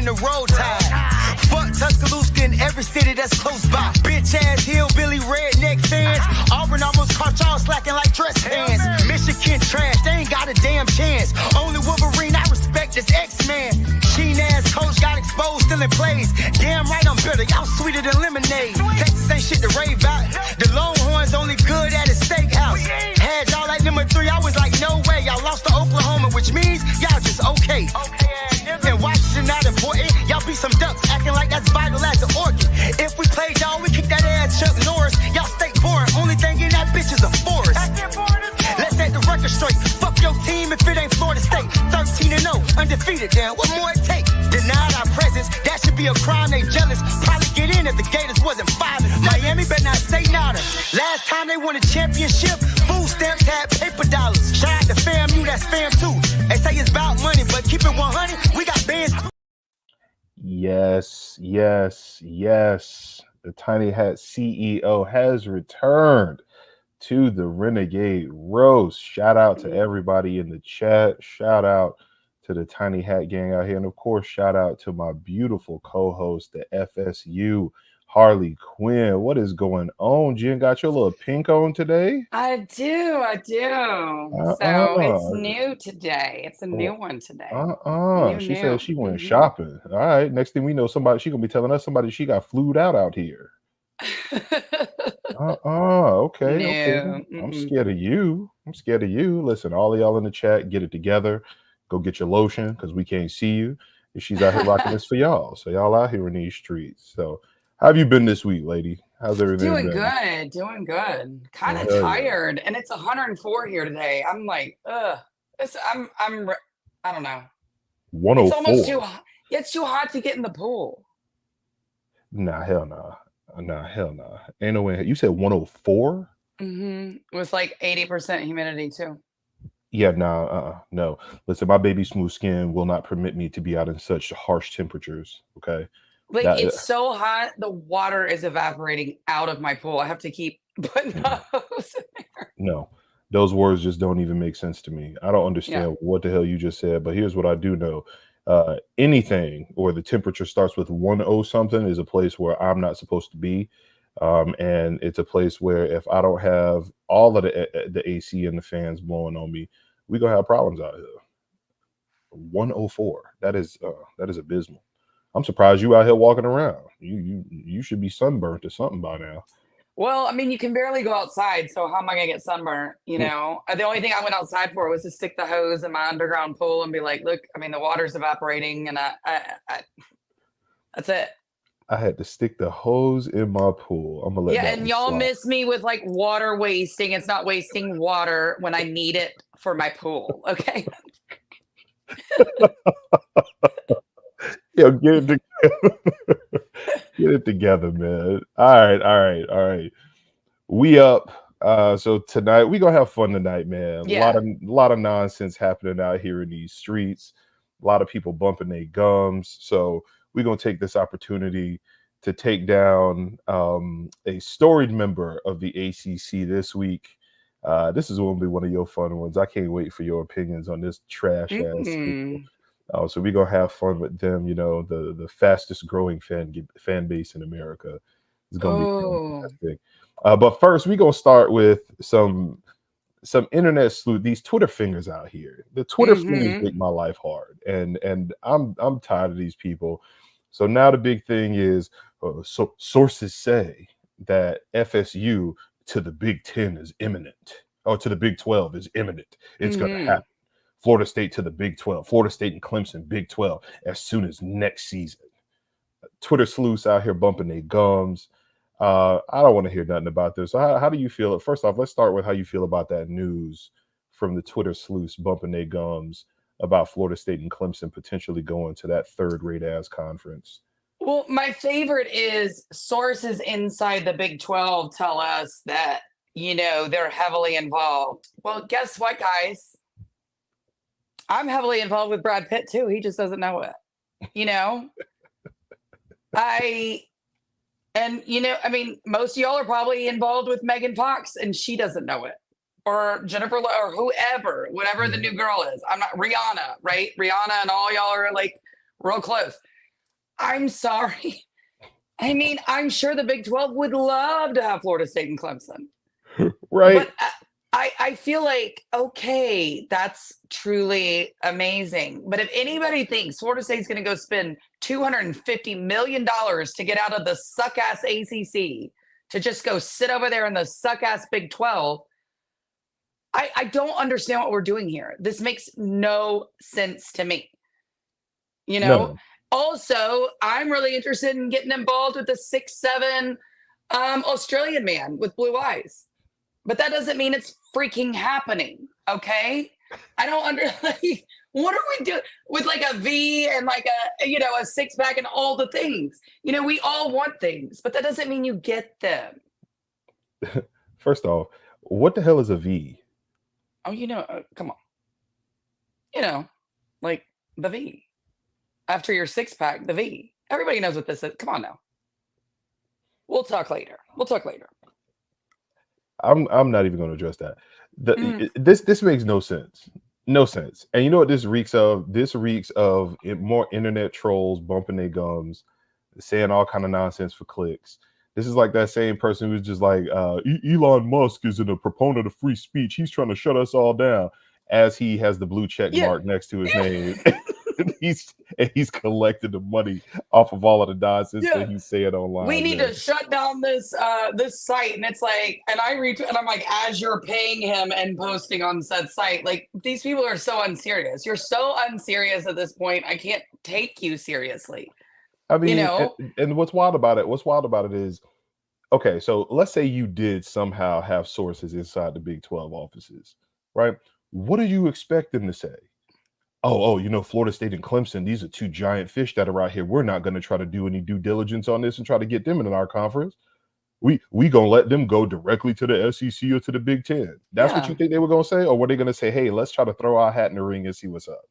the road tide. Fuck Tuscaloosa in every city that's close by. Bitch ass hillbilly redneck fans. Auburn almost caught y'all slacking like dress hands. Michigan trash, they ain't got a damn chance. Only Wolverine I respect is X-Man. Sheen ass coach got exposed, still in plays. Damn right I'm bitter, y'all sweeter than lemonade. Texas ain't shit to rave about. The Longhorns only good at a steakhouse. Had y'all like number 3, I was like, no way. Y'all lost to Oklahoma, which means y'all just okay. And Washington not important. Y'all be some ducks acting like that's vital as an organ. If we played y'all, we kick that ass Chuck Norris. Y'all stay boring. Only thing in that bitch is a forest. Let's set the record straight. Fuck your team if it ain't Florida State. 13-0, undefeated. Damn, what more it take? Denied our presence. That should be a crime. They jealous. Probably get in if the Gators wasn't violent. Miami better not say nada. Last time they won a championship, food stamps had paper dollars. Shout out to FAMU, that's fam too. They say it's about money, but keep it 100. We got bands. Yes. The Tiny Hat CEO has returned to the Renegade Roast. Shout out to everybody in the chat. Shout out to the Tiny Hat gang out here. And of course, shout out to my beautiful co-host, the FSU, Harley Quinn. What is going on? Jen, got your little pink on today? I do. So it's new today. It's a new one today. She said she went shopping. All right. Next thing we know, she gonna be telling us somebody she got flued out here. Okay. I'm scared of you. Listen, all of y'all in the chat, get it together. Go get your lotion because we can't see you. And she's out here rocking this for y'all. So y'all out here in these streets. So how have you been this week, lady? How's everything doing been? Doing good. Kind of tired. And it's 104 here today. I'm like, ugh. I don't know. 104. It's almost too hot. It's too hot to get in the pool. Nah, hell nah. Ain't no way. You said 104? With like 80% humidity too. Yeah, no. Listen, my baby smooth skin will not permit me to be out in such harsh temperatures. Okay. Like it's so hot, the water is evaporating out of my pool. I have to keep putting those in there. No, those words just don't even make sense to me. I don't understand what the hell you just said, but here's what I do know. Anything where the temperature starts with 10 something is a place where I'm not supposed to be. And it's a place where if I don't have all of the AC and the fans blowing on me, we're gonna have problems out here. 104. That is abysmal. I'm surprised you out here walking around. You should be sunburnt or something by now. Well, I mean, you can barely go outside, so how am I gonna get sunburnt? You know, the only thing I went outside for was to stick the hose in my underground pool and be like, look, I mean, the water's evaporating, and I that's it. I had to stick the hose in my pool. I'm gonna let that and y'all miss me with like water wasting. It's not wasting water when I need it for my pool. Okay. Yo, get it together. Get it together, man. All right. We up. So tonight we gonna have fun tonight, man. Yeah. A lot of nonsense happening out here in these streets. A lot of people bumping their gums. So we're gonna take this opportunity to take down a storied member of the ACC this week. This is gonna be one of your fun ones. I can't wait for your opinions on this trash ass people. So we're gonna have fun with them. You know, the fastest growing fan base in America is gonna be fantastic. But first, we're gonna start with some internet sleuth. These Twitter fingers out here. The Twitter fingers make my life hard, and I'm tired of these people. So now the big thing is, so sources say that FSU to the Big 10 is imminent, or to the Big 12 is imminent. It's gonna happen. Florida State to the Big 12, Florida State and Clemson, Big 12, as soon as next season. Twitter sleuths out here bumping their gums. I don't want to hear nothing about this. So how do you feel? First off, let's start with how you feel about that news from the Twitter sleuths bumping their gums about Florida State and Clemson potentially going to that third-rate ass conference. Well, my favorite is sources inside the Big 12 tell us that, you know, they're heavily involved. Well, guess what, guys? I'm heavily involved with Brad Pitt too. He just doesn't know it. You know, most of y'all are probably involved with Megan Fox and she doesn't know it, or Jennifer or whoever, whatever the new girl is. I'm not Rihanna, right? Rihanna and all y'all are like real close. I'm sorry. I mean, I'm sure the Big 12 would love to have Florida State and Clemson. Right? But I feel like, okay, that's truly amazing. But if anybody thinks Florida State's going to go spend $250 million to get out of the suck ass ACC to just go sit over there in the suck ass Big 12, I don't understand what we're doing here. This makes no sense to me. You know, None. also, I'm really interested in getting involved with the 6'7" Australian man with blue eyes. But that doesn't mean it's freaking happening. Okay. I don't like, what are we doing with like a V and like a 6-pack and all the things? We all want things, but that doesn't mean you get them. First off, what the hell is a V? Oh, come on. Like the V. After your 6-pack, the V. Everybody knows what this is. Come on now. We'll talk later. I'm not even going to address that. This makes no sense. No sense. And you know what this reeks of? This reeks of more internet trolls bumping their gums, saying all kind of nonsense for clicks. This is like that same person who's just like, Elon Musk is a proponent of free speech. He's trying to shut us all down, as he has the blue check mark next to his name. He's collecting the money off of all of the nonsense that he's saying online. We need to shut down this site, and it's like, and I retweet, and I'm like, as you're paying him and posting on said site, like these people are so unserious. You're so unserious at this point. I can't take you seriously. I mean, and what's wild about it is, okay, so let's say you did somehow have sources inside the Big 12 offices, right? What do you expect them to say? Oh, Florida State and Clemson, these are two giant fish that are out here. We're not going to try to do any due diligence on this and try to get them in our conference. We going to let them go directly to the SEC or to the Big 10. That's what you think they were going to say? Or were they going to say, hey, let's try to throw our hat in the ring and see what's up?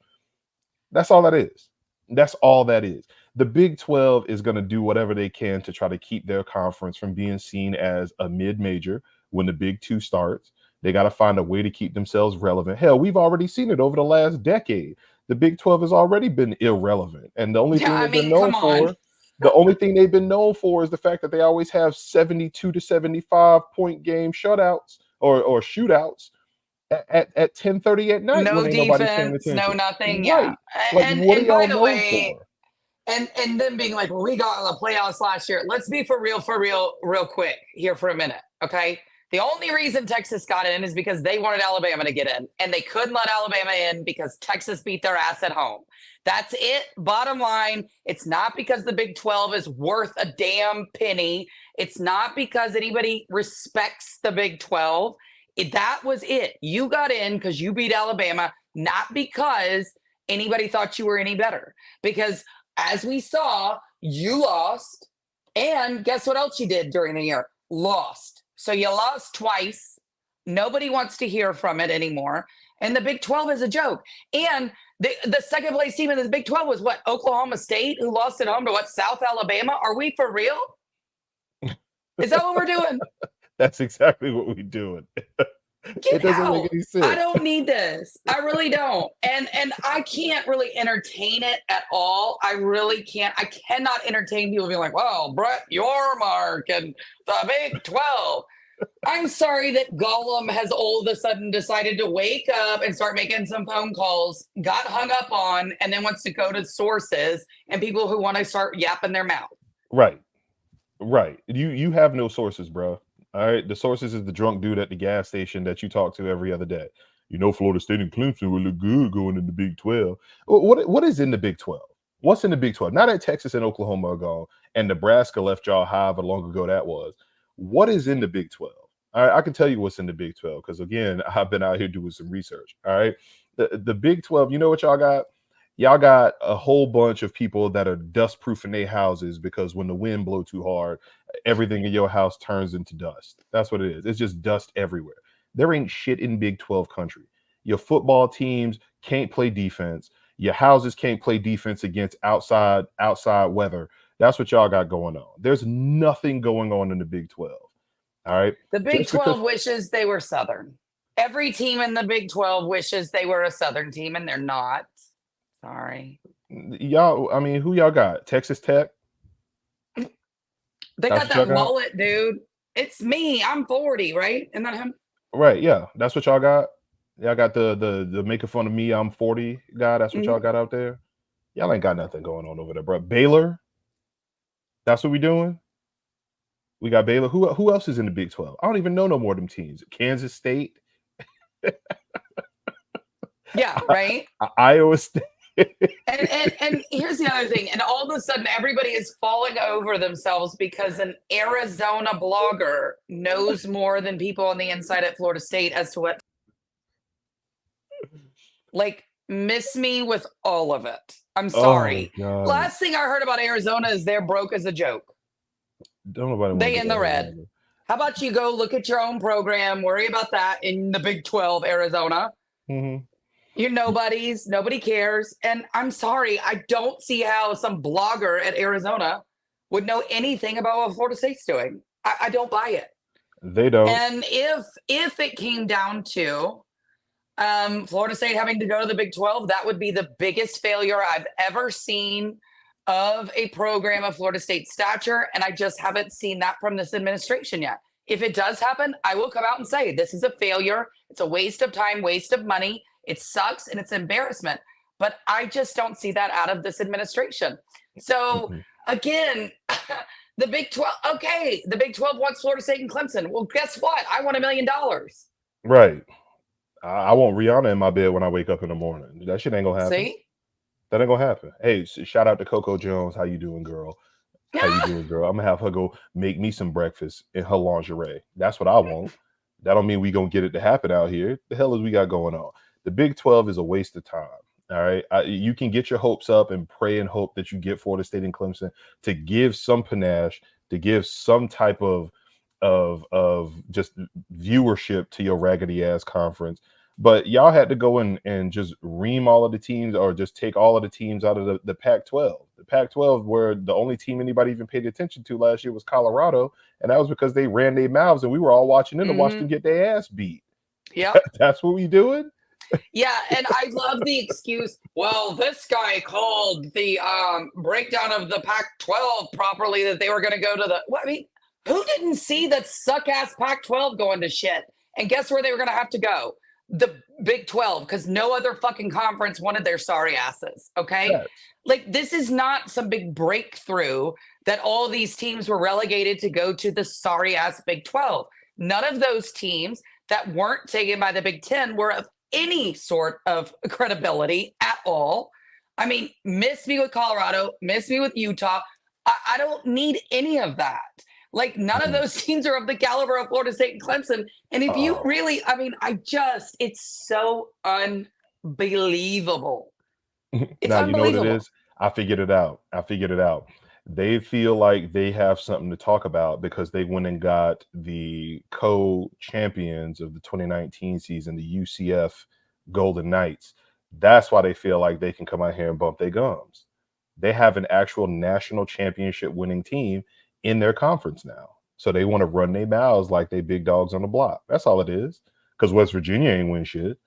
That's all that is. That's all that is. The Big 12 is going to do whatever they can to try to keep their conference from being seen as a mid-major when the Big 2 starts. They got to find a way to keep themselves relevant. Hell, we've already seen it over the last decade. The Big 12 has already been irrelevant. And the only thing they've been known for, the only thing they've been known for is the fact that they always have 72 to 75 point game shutouts or shootouts at 10:30 at night. No when defense, no nothing. Right. Yeah. Like, and what are y'all by the known way, for? and them being like, well, we got the playoffs last year. Let's be for real, real quick here for a minute. Okay. The only reason Texas got in is because they wanted Alabama to get in, and they couldn't let Alabama in because Texas beat their ass at home. That's it. Bottom line, it's not because the Big 12 is worth a damn penny. It's not because anybody respects the Big 12. That was it. You got in because you beat Alabama, not because anybody thought you were any better. Because as we saw, you lost, and guess what else you did during the year? Lost. So you lost twice. Nobody wants to hear from it anymore. And the Big 12 is a joke. And the second place team in the Big 12 was what? Oklahoma State, who lost at home to what? South Alabama? Are we for real? Is that what we're doing? That's exactly what we're doing. It doesn't make any sense. I don't need this. I really don't. And I can't really entertain it at all. I really can't. I cannot entertain people being like, well, Brett Yormark and the Big 12. I'm sorry that Gollum has all of a sudden decided to wake up and start making some phone calls, got hung up on, and then wants to go to sources and people who want to start yapping their mouth. Right. You have no sources, bro. All right. The sources is the drunk dude at the gas station that you talk to every other day. Florida State and Clemson will look good going in the Big 12. What is in the Big 12? What's in the Big 12? Now that Texas and Oklahoma are gone and Nebraska left y'all however long ago that was, what is in the Big 12? All right, I can tell you what's in the Big 12 because, again, I've been out here doing some research. All right. The Big 12, you know what y'all got? Y'all got a whole bunch of people that are dust-proofing their houses because when the wind blow too hard, everything in your house turns into dust. That's what it is. It's just dust everywhere. There ain't shit in Big 12 country. Your football teams can't play defense. Your houses can't play defense against outside weather. That's what y'all got going on. There's nothing going on in the Big 12. All right. The Big 12 wishes they were Southern. Every team in the Big 12 wishes they were a Southern team, and they're not. Sorry. Y'all, I mean, who y'all got? Texas Tech? They That's got what y'all that got? mullet, dude. It's me. I'm 40, right? Isn't that him? Right, yeah. That's what y'all got? Y'all got the making fun of me, I'm 40 guy. That's what y'all got out there? Y'all ain't got nothing going on over there, bro. Baylor? That's what we doing? We got Baylor. Who else is in the Big 12? I don't even know no more of them teams. Kansas State, Yeah, right. Iowa State. And here's the other thing. And all of a sudden, everybody is falling over themselves because an Arizona blogger knows more than people on the inside at Florida State as to what. Like, miss me with all of it. I'm Oh sorry. god. Last thing I heard about Arizona is they're broke as a joke. Don't nobody want They to in go the to red. Arizona. How about you go look at your own program, worry about that in the Big 12, Arizona? Mm-hmm. You're nobodies, nobody cares. And I'm sorry, I don't see how some blogger at Arizona would know anything about what Florida State's doing. I don't buy it. They don't. And if it came down to Florida State having to go to the Big 12, that would be the biggest failure I've ever seen of a program of Florida State stature. And I just haven't seen that from this administration yet. If it does happen, I will come out and say this is a failure. It's a waste of time, waste of money. It sucks and it's embarrassment. But I just don't see that out of this administration. So again, the Big 12, okay, the Big 12 wants Florida State and Clemson. Well, guess what? I want $1 million. Right. I want Rihanna in my bed when I wake up in the morning. That shit ain't gonna happen. See? That ain't gonna happen. Hey, shout out to Coco Jones. How you doing, girl? How you doing, girl? I'm gonna have her go make me some breakfast in her lingerie. That's what I want. That don't mean we gonna get it to happen out here. The hell is we got going on? The Big 12 is a waste of time. All right, you can get your hopes up and pray and hope that you get Florida State and Clemson to give some panache, to give some type of just viewership to your raggedy ass conference. But y'all had to go in and just ream all of the teams or just take all of the teams out of the Pac-12. The Pac-12, where the only team anybody even paid attention to last year was Colorado, and that was because they ran their mouths and we were all watching them to watch them get their ass beat. Yeah. That's what we doing? Yeah, and I love the excuse, well, this guy called the breakdown of the Pac-12 properly that they were going to go to the – I mean, who didn't see that suck-ass Pac-12 going to shit? And guess where they were going to have to go? The Big 12, because no other fucking conference wanted their sorry asses, okay? Yes. Like, this is not some big breakthrough that all these teams were relegated to go to the sorry-ass Big 12. None of those teams that weren't taken by the Big 10 were of any sort of credibility at all. I mean, miss me with Colorado, miss me with Utah. I don't need any of that. Like, none of those teams are of the caliber of Florida State and Clemson. And if you really, I mean, it's so unbelievable. It's now, unbelievable. you know what it is? I figured it out. They feel like they have something to talk about because they went and got the co-champions of the 2019 season, the UCF Golden Knights. That's why they feel like they can come out here and bump their gums. They have an actual national championship winning team in their conference now. So they want to run their mouths like they big dogs on the block. That's all it is. Because West Virginia ain't win shit.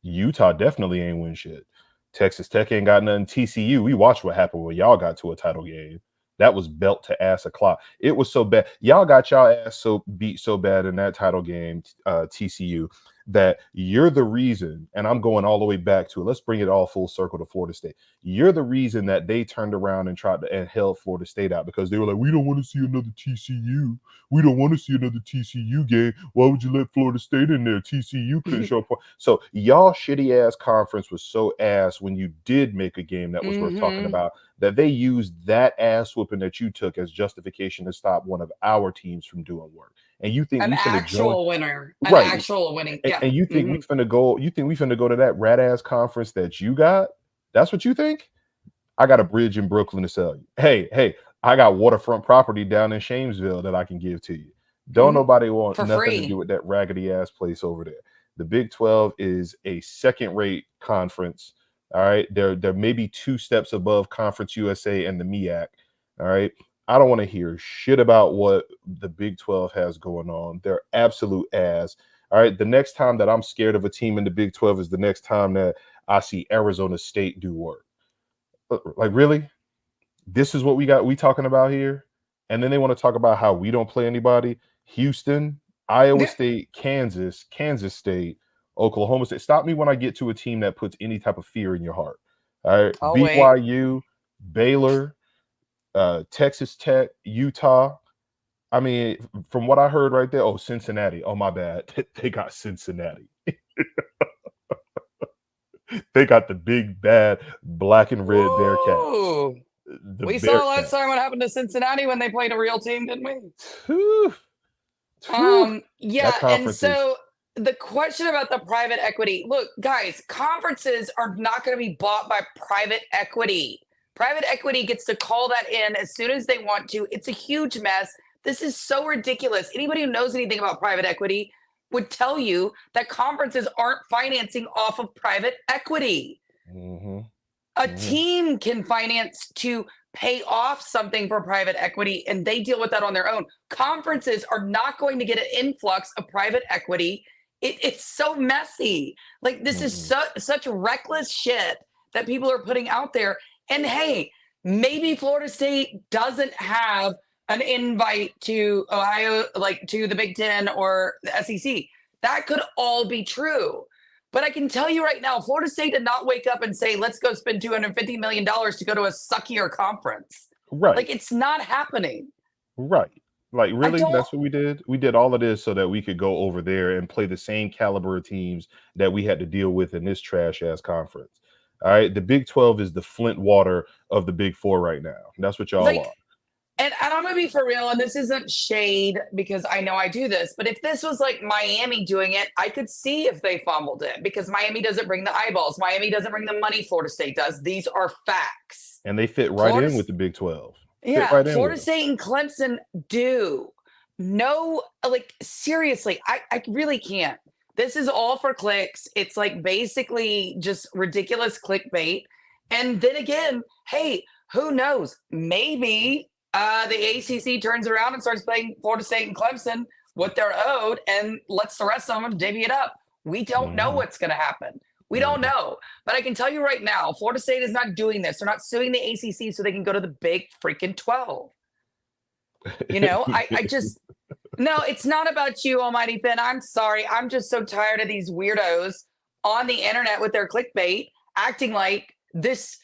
Utah definitely ain't win shit. Texas Tech ain't got nothing. TCU, we watched what happened when y'all got to a title game. That was belt to ass o'clock. It was so bad. Y'all got y'all ass so beat so bad in that title game, TCU, that you're the reason, and I'm going all the way back to it. Let's bring it all full circle to Florida State. You're the reason that they turned around and tried to and held Florida State out because they were like, we don't want to see another TCU. We don't want to see another TCU game. Why would you let Florida State in there? TCU couldn't show up. So y'all shitty ass conference was so ass when you did make a game that was worth talking about that they used that ass whooping that you took as justification to stop one of our teams from doing work. And you think an we finna actual winner, an right? actual winning, yeah. And you think we finna go? You think we finna go to that rat ass conference that you got? That's what you think? I got a bridge in Brooklyn to sell you. Hey, I got waterfront property down in Shamesville that I can give to you. Don't nobody want For nothing free. to do with that raggedy ass place over there. The Big 12 is a second-rate conference. All right, they're maybe 2 steps above Conference USA and the MEAC. All right. I don't want to hear shit about what the Big 12 has going on. They're absolute ass. All right. The next time that I'm scared of a team in the Big 12 is the next time that I see Arizona State do work. Like, really? This is what we talking about here? And then they want to talk about how we don't play anybody. Houston, Iowa Yeah. State, Kansas State, Oklahoma State. Stop me when I get to a team that puts any type of fear in your heart. All right. I'll wait. BYU, Baylor, Texas Tech, Utah. I mean, from what I heard right there, Cincinnati. Oh, my bad. They got Cincinnati. They got the big, bad, black and red Bearcats. Ooh. We saw last time what happened to Cincinnati when they played a real team, didn't we? Yeah, and so the question about the private equity. Look, guys, conferences are not going to be bought by private equity. Private equity gets to call that in as soon as they want to. It's a huge mess. This is so ridiculous. Anybody who knows anything about private equity would tell you that conferences aren't financing off of private equity. A team can finance to pay off something for private equity, and they deal with that on their own. Conferences are not going to get an influx of private equity. It's so messy. Like, this is such reckless shit that people are putting out there. And hey, maybe Florida State doesn't have an invite to Ohio, like to the Big 10 or the SEC. That could all be true. But I can tell you right now, Florida State did not wake up and say, let's go spend $250 million to go to a suckier conference. Right. Like, it's not happening. Right. Like, really? That's what we did? We did all of this so that we could go over there and play the same caliber of teams that we had to deal with in this trash-ass conference. All right? The Big 12 is the Flint water of the Big 4 right now. That's what y'all are. And I'm going to be for real, and this isn't shade because I know I do this, but if this was like Miami doing it, I could see if they fumbled it because Miami doesn't bring the eyeballs. Miami doesn't bring the money Florida State does. These are facts. And they fit right in with the Big 12. Yeah, Florida State and Clemson do. No, like, seriously, I really can't. This is all for clicks. It's like basically just ridiculous clickbait. And then again, hey, who knows? Maybe the ACC turns around and starts playing Florida State and Clemson what they're owed and lets the rest of them divvy it up. We don't know what's going to happen. We don't know. But I can tell you right now, Florida State is not doing this. They're not suing the ACC so they can go to the Big freaking 12. You know, I just, no, it's not about you, Almighty Ben. I'm sorry. I'm just so tired of these weirdos on the internet with their clickbait acting like this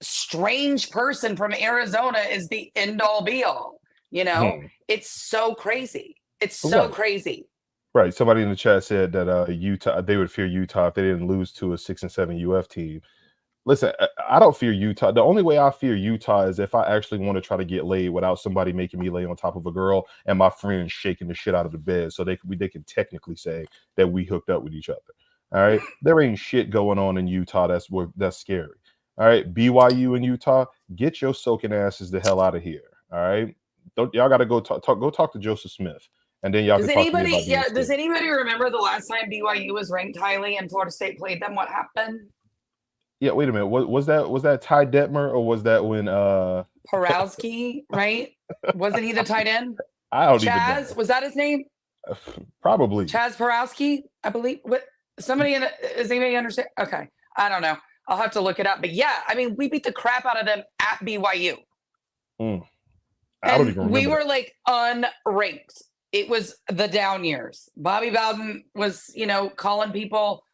strange person from Arizona is the end all be all. You know, it's so crazy. It's so crazy. Right. Somebody in the chat said that Utah, they would fear Utah if they didn't lose to a 6 and 7 UF team. Listen, I don't fear Utah. The only way I fear Utah is if I actually want to try to get laid without somebody making me lay on top of a girl and my friends shaking the shit out of the bed, so they can technically say that we hooked up with each other. All right, there ain't shit going on in Utah that's scary. All right, BYU in Utah, get your soaking asses the hell out of here. All right, y'all got to go talk to Joseph Smith, and then y'all. Does anybody remember the last time BYU was ranked highly and Florida State played them? What happened? Yeah, wait a minute. Was that Ty Detmer or was that when Porowski, right? Wasn't he the tight end? I don't even know. Chaz, was that his name? Probably. Chaz Porowski, I believe. What somebody does anybody understand? Okay. I don't know. I'll have to look it up. But yeah, I mean, we beat the crap out of them at BYU. I don't even remember. We were like unranked. It was the down years. Bobby Bowden was, calling people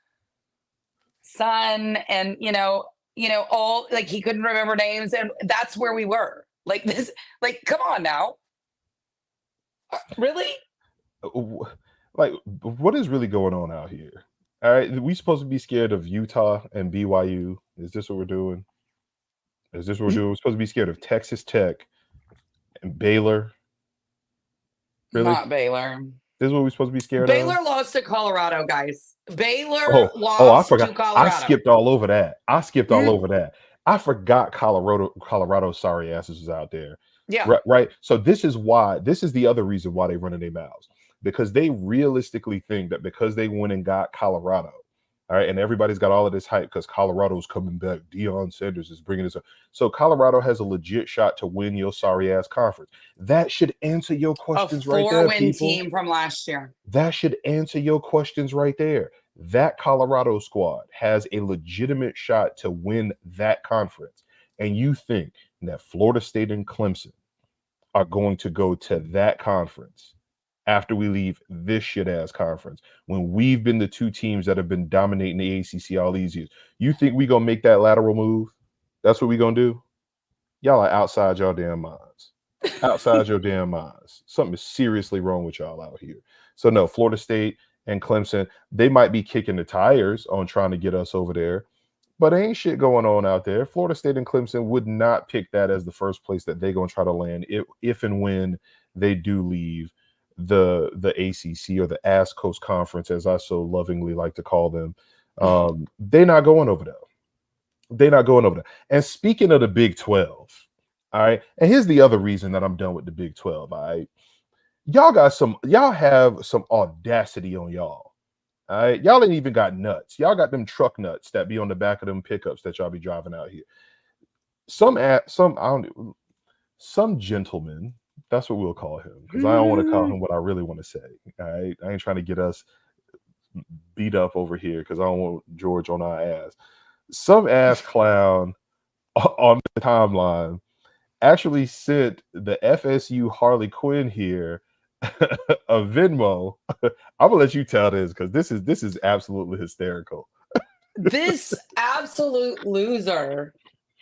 son and all, like, he couldn't remember names, and that's where we were. Like, this, like, come on now. Really? Like, what is really going on out here? All right, we supposed to be scared of Utah and BYU? Is this what we're doing? We're supposed to be scared of Texas Tech and Baylor? Really? Not Baylor. This is what we're supposed to be scared of? Baylor lost to Colorado, guys. Baylor lost to Colorado. I skipped all over that. I forgot Colorado sorry asses was out there. Yeah. Right. So this is the other reason why they running their mouths. Because they realistically think that because they went and got Colorado, all right, and everybody's got all of this hype because Colorado's coming back. Deion Sanders is bringing this up. So Colorado has a legit shot to win your sorry-ass conference. That should answer your questions right there, people. A 4-win team from last year. That should answer your questions right there. that Colorado squad has a legitimate shot to win that conference, and you think that Florida State and Clemson are going to go to that conference after we leave this shit ass conference, when we've been the two teams that have been dominating the ACC all these years, you think we gonna make that lateral move? That's what we gonna do? Y'all are outside your damn minds. Outside your damn minds. Something is seriously wrong with y'all out here. So no, Florida State and Clemson, they might be kicking the tires on trying to get us over there, but ain't shit going on out there. Florida State and Clemson would not pick that as the first place that they're going to try to land if and when they do leave the ACC, or the Ass Coast Conference, as I so lovingly like to call them. They're not going over there. They're not going over there. And speaking of the Big 12, all right, and here's the other reason that I'm done with the Big 12, all right? Y'all have some audacity on y'all. All right, y'all ain't even got nuts. Y'all got them truck nuts that be on the back of them pickups that y'all be driving out here. Some gentleman, that's what we'll call him, because I don't want to call him what I really want to say. All right, I ain't trying to get us beat up over here because I don't want George on our ass. Some ass clown on the timeline actually sent the FSU Harley Quinn here a Venmo. I'm gonna let you tell this, because this is absolutely hysterical. This absolute loser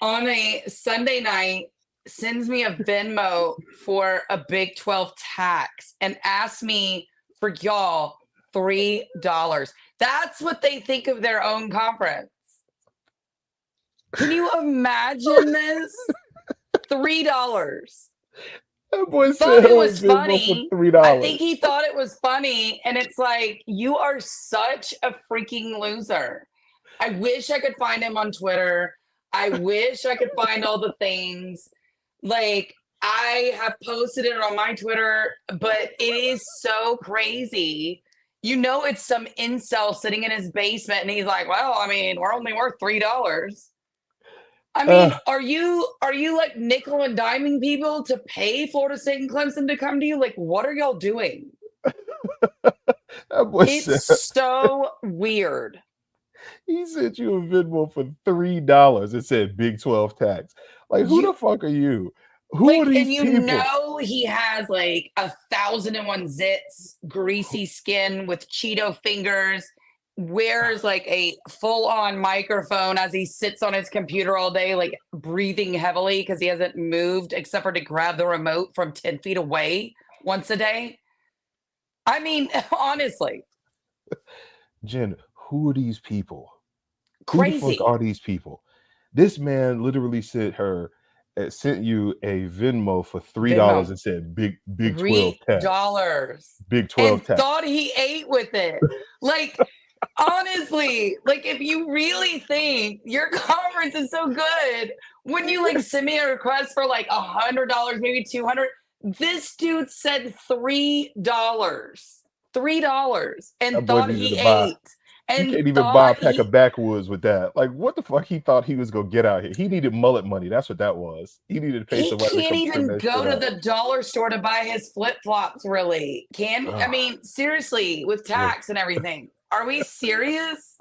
on a Sunday night sends me a Venmo for a Big 12 tax and asks me for y'all $3. That's what they think of their own conference. Can you imagine this? $3. That boy Thought said it was funny. for $3. I think he thought it was funny, and it's like, you are such a freaking loser. I wish I could find him on Twitter. I wish I could find all the things. Like, I have posted it on my Twitter, but it is so crazy. You know, it's some incel sitting in his basement, and he's like, well, I mean, we're only worth $3. I mean, are you like nickel and diming people to pay Florida State and Clemson to come to you? Like, what are y'all doing? It's so weird. He sent you a Venmo for $3. It said Big 12 tax. Like, who the fuck are you? Who are these people? And you know he has like 1,001 zits, greasy skin with Cheeto fingers, wears like a full-on microphone as he sits on his computer all day, like breathing heavily because he hasn't moved except for to grab the remote from 10 feet away once a day. I mean, honestly. Jen, who are these people? Crazy. Who the fuck are these people? This man literally sent you a Venmo for $3 and said Big 12 tax. Big 12 and tax. Thought he ate with it. Like, honestly, like, if you really think your conference is so good, when you like send me a request for like $100, maybe $200, this dude said $3, and thought he ate. You can't even buy a pack of backwoods with that. Like, what the fuck he thought he was gonna get out here? He needed mullet money. That's what that was. He needed to pay somebody. He can't even go to the dollar store to buy his flip flops. Really? I mean, seriously, with tax and everything. Are we serious?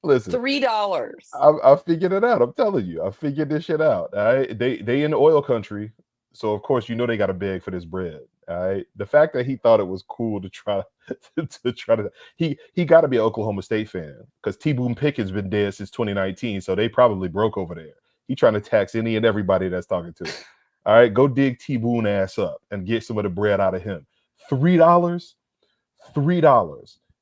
Listen, $3. I figured it out. I'm telling you, I figured this shit out. All right, they in the oil country, so of course you know they got to beg for this bread. All right, the fact that he thought it was cool to try to he got to be an Oklahoma State fan, because T-Boone Pickett's been dead since 2019, so they probably broke over there. He trying to tax any and everybody that's talking to him. All right, go dig T-Boone ass up and get some of the bread out of him. $3.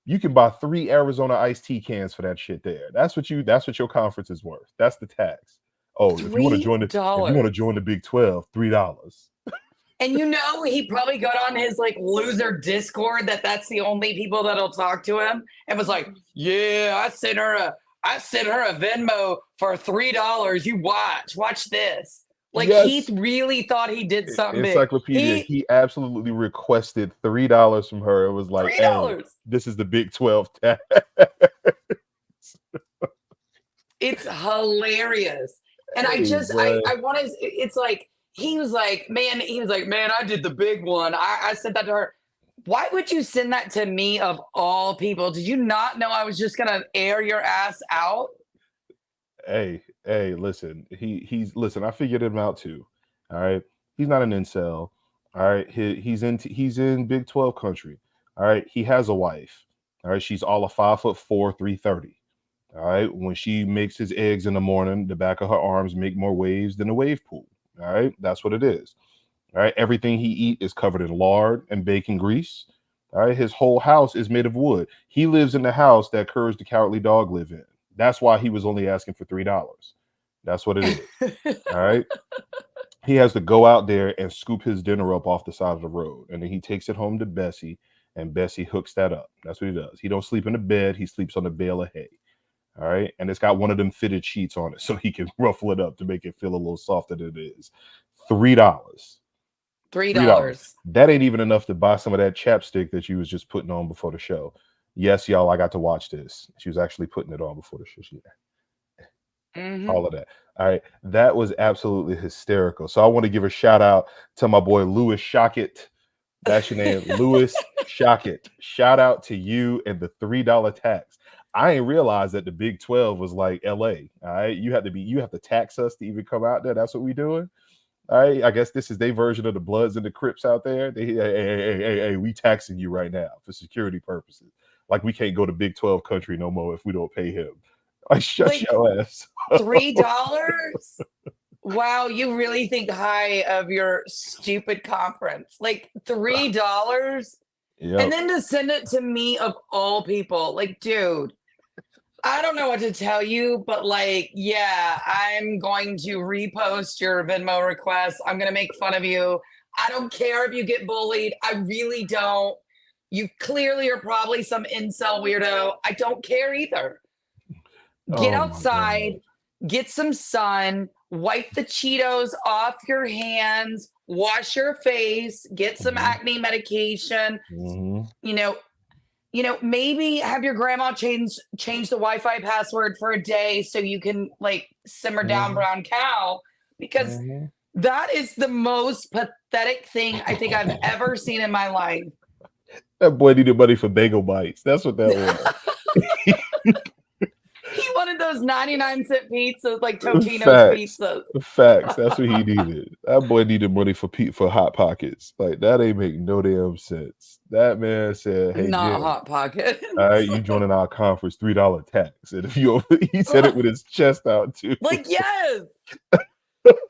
You can buy 3 Arizona iced tea cans for that shit there. That's what your conference is worth. That's the tax. Oh, if you want to join the Big 12, $3. And you know, he probably got on his like loser Discord that's the only people that'll talk to him, and was like, yeah, I sent her a Venmo for $3. You watch this. Like, yes. He really thought he did something Encyclopedia. big. He absolutely requested $3 from her. It was like, $3. Hey, this is the Big 12 tax. It's hilarious. And I want to, it's like, he was like, man, I did the big one. I sent that to her. Why would you send that to me of all people? Did you not know I was just gonna air your ass out? Hey, listen. Listen. I figured him out too. All right, he's not an incel. All right, he's in Big 12 country. All right, he has a wife. All right, she's all of 5'4", 330. All right, when she makes his eggs in the morning, the back of her arms make more waves than a wave pool. All right, that's what it is. All right, everything he eat is covered in lard and bacon grease. All right, his whole house is made of wood. He lives in the house that Courage the Cowardly Dog live in. That's why he was only asking for $3. That's what it is. All right. He has to go out there and scoop his dinner up off the side of the road, and then he takes it home to Bessie, and Bessie hooks that up. That's what he does. He don't sleep in the bed. He sleeps on a bale of hay. All right, and it's got one of them fitted sheets on it, so he can ruffle it up to make it feel a little softer than it is. $3. $3. That ain't even enough to buy some of that chapstick that you was just putting on before the show. Yes, y'all, I got to watch this. She was actually putting it on before the show. All of that. All right. That was absolutely hysterical. So I want to give a shout out to my boy Louis Shockett. That's your name, Louis Shockett. Shout out to you and the $3 tax. I ain't realized that the Big 12 was like LA. All right. You have to tax us to even come out there. That's what we doing. All right. I guess this is their version of the Bloods and the Crips out there. Hey, we taxing you right now for security purposes. Like we can't go to Big 12 country no more if we don't pay him. Like, shut your ass. $3? Wow, you really think high of your stupid conference. Like $3? Yep. And then to send it to me of all people. Like, dude, I don't know what to tell you, but like, yeah, I'm going to repost your Venmo request. I'm going to make fun of you. I don't care if you get bullied. I really don't. You clearly are probably some incel weirdo. I don't care either. Get outside, get some sun, wipe the Cheetos off your hands, wash your face, get some acne medication. You know, maybe have your grandma change the Wi-Fi password for a day so you can like simmer down brown cow, because that is the most pathetic thing I think I've ever seen in my life. That boy needed money for bagel bites. That's what that was. He wanted those 99-cent pizzas, like Totino's pizzas. Facts. That's what he needed. That boy needed money for Hot Pockets. Like, that ain't make no damn sense. That man said, "Hey, not Jim, Hot Pockets. All right, you joining our conference, $3 tax." And if you, he said it with his chest out too. Like, yes.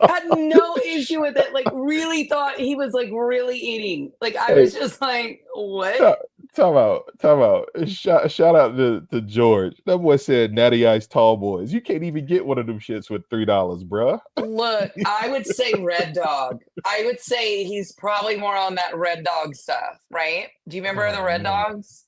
Had no issue with it. Like, really thought he was like really eating. Like, I was just like, what? Time out. Shout out to George. That boy said Natty Ice Tall Boys. You can't even get one of them shits with $3, bruh. Look, I would say Red Dog. I would say he's probably more on that Red Dog stuff, right? Do you remember the Red Dogs?